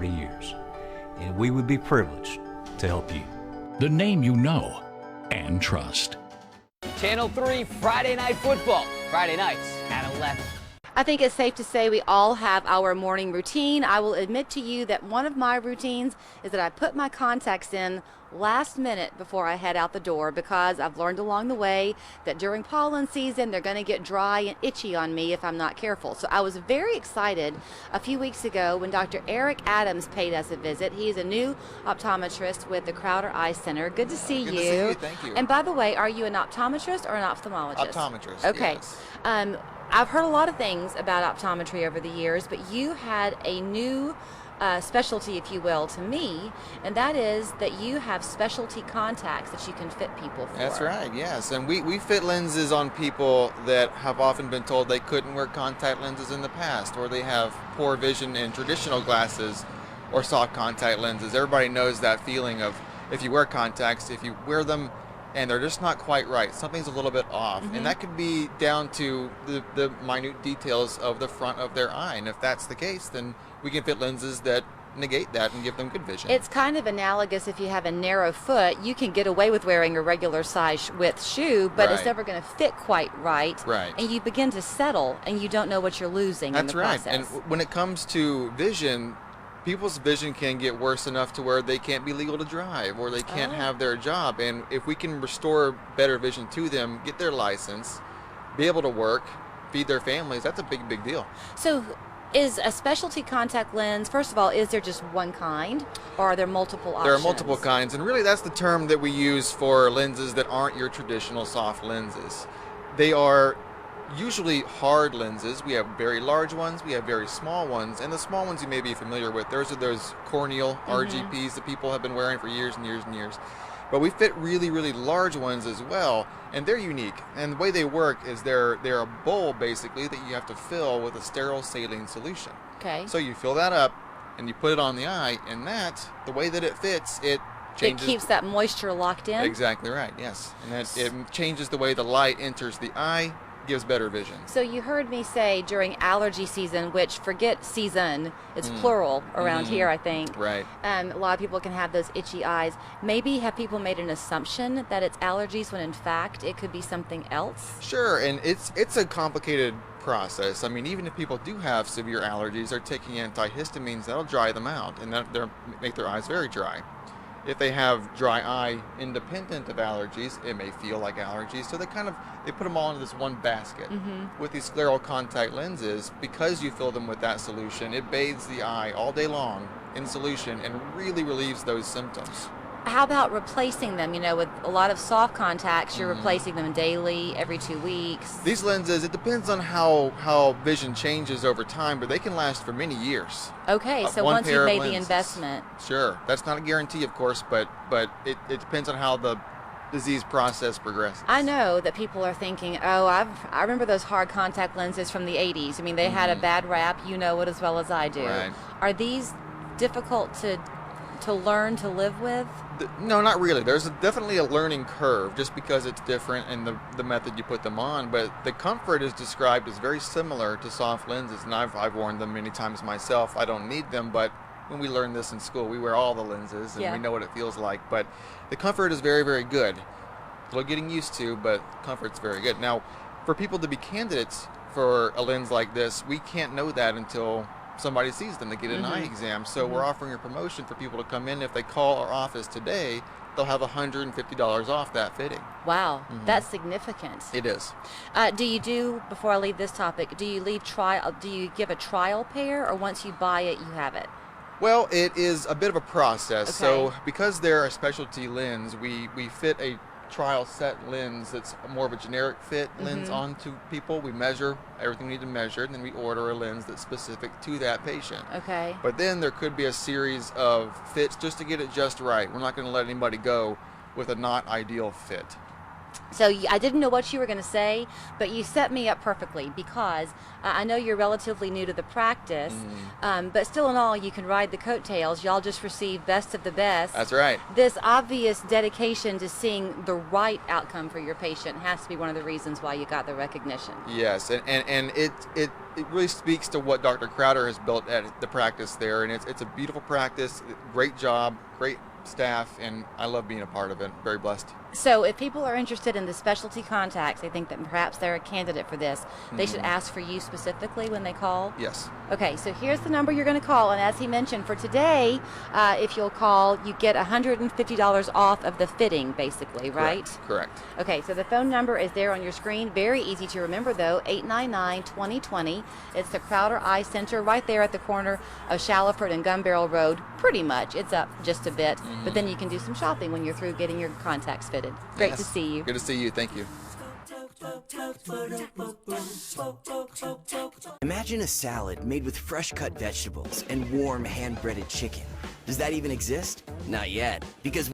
40 years, and we would be privileged to help you. The name you know and trust. Channel 3 Friday Night Football, Friday nights at 11. I think it's safe to say we all have our morning routine. I will admit to you that one of my routines is that I put my contacts in last minute before I head out the door, because I've learned along the way that during pollen season they're going to get dry and itchy on me if I'm not careful. So I was very excited a few weeks ago when Dr. Eric Adams paid us a visit. He's a new optometrist with the Crowder Eye Center. Good to see you. Good to see you. Thank you. And by the way, are you an optometrist or an ophthalmologist? Optometrist. Okay. Yes. I've heard a lot of things about optometry over the years, but you had a new specialty, if you will, to me, and that is that you have specialty contacts that you can fit people for. That's right, yes. And we fit lenses on people that have often been told they couldn't wear contact lenses in the past, or they have poor vision in traditional glasses or soft contact lenses. Everybody knows that feeling of if you wear contacts, if you wear them and they're just not quite right, something's a little bit off. Mm-hmm. And that could be down to the minute details of the front of their eye. And if that's the case, then we can fit lenses that negate that and give them good vision. It's kind of analogous. If you have a narrow foot, you can get away with wearing a regular size width shoe, but it's Right. never going to fit quite right. Right. And you begin to settle, and you don't know what you're losing in That's the right. process. And when it comes to vision, people's vision can get worse enough to where they can't be legal to drive, or they can't have their job. And if we can restore better vision to them, get their license, be able to work, feed their families, that's a big, big deal. So is a specialty contact lens, first of all, is there just one kind, or are there multiple options? There are multiple kinds, and really that's the term that we use for lenses that aren't your traditional soft lenses. They are usually hard lenses. We have very large ones, we have very small ones, and the small ones you may be familiar with. Those are those corneal RGPs that people have been wearing for years and years and years. But we fit really, really large ones as well, and they're unique. And the way they work is they're a bowl, basically, that you have to fill with a sterile saline solution. Okay. So you fill that up, and you put it on the eye, and that, the way that it fits, it changes. It keeps that moisture locked in? Exactly right, yes. And that it changes the way the light enters the eye, gives better vision. So you heard me say during allergy season, which forget season, it's plural around here, I think. Right. A lot of people can have those itchy eyes. Maybe have people made an assumption that it's allergies when in fact it could be something else? Sure, and it's a complicated process. I mean, even if people do have severe allergies, they're taking antihistamines, that'll dry them out, and that'll make their eyes very dry. If they have dry eye independent of allergies, it may feel like allergies. So they put them all into this one basket. With these scleral contact lenses, because you fill them with that solution, it bathes the eye all day long in solution and really relieves those symptoms. How about replacing them? You know, with a lot of soft contacts, you're replacing them daily, every 2 weeks. These lenses, it depends on how vision changes over time, but they can last for many years. Okay, so One once pair you've of made the lenses. investment. Sure, that's not a guarantee, of course, but it depends on how the disease process progresses. I know that people are thinking, oh, I remember those hard contact lenses from the 80s. I mean, they had a bad rap. You know it as well as I do. Right. Are these difficult to learn to live with? No, not really. There's definitely a learning curve just because it's different in the method you put them on, but the comfort is described as very similar to soft lenses, and I've worn them many times myself. I don't need them, but when we learn this in school, we wear all the lenses and we know what it feels like, but the comfort is very, very good. A little getting used to, but comfort's very good. Now, for people to be candidates for a lens like this, we can't know that until somebody sees them. They get an eye exam. So we're offering a promotion for people to come in. If they call our office today, they'll have $150 off that fitting. Wow, that's significant. It is. Before I leave this topic, do you give a trial pair, or once you buy it, you have it? Well, it is a bit of a process. Okay. So because they're a specialty lens, we fit a trial set lens that's more of a generic fit lens onto people. We measure everything we need to measure, and then we order a lens that's specific to that patient. Okay. But then there could be a series of fits just to get it just right. We're not going to let anybody go with a not ideal fit. So I didn't know what you were going to say, but you set me up perfectly because I know you're relatively new to the practice, but still in all, you can ride the coattails. Y'all just received Best of the Best. That's right. This obvious dedication to seeing the right outcome for your patient has to be one of the reasons why you got the recognition. Yes, and it really speaks to what Dr. Crowder has built at the practice there, and it's a beautiful practice, great job, great staff, and I love being a part of it. Very blessed. So if people are interested in the specialty contacts, they think that perhaps they're a candidate for this, they should ask for you specifically when they call? Yes. Okay, so here's the number you're going to call, and as he mentioned, for today, if you'll call, you get $150 off of the fitting, basically, right? Correct. Okay, so the phone number is there on your screen. Very easy to remember, though, 899-2020. It's the Crowder Eye Center right there at the corner of Shallowford and Gun Barrel Road. Pretty much. It's up just a bit, but then you can do some shopping when you're through getting your contacts fitted. Great to Yes. see you. Good to see you. Thank you. Imagine a salad made with fresh-cut vegetables and warm hand-breaded chicken. Does that even exist? Not yet, because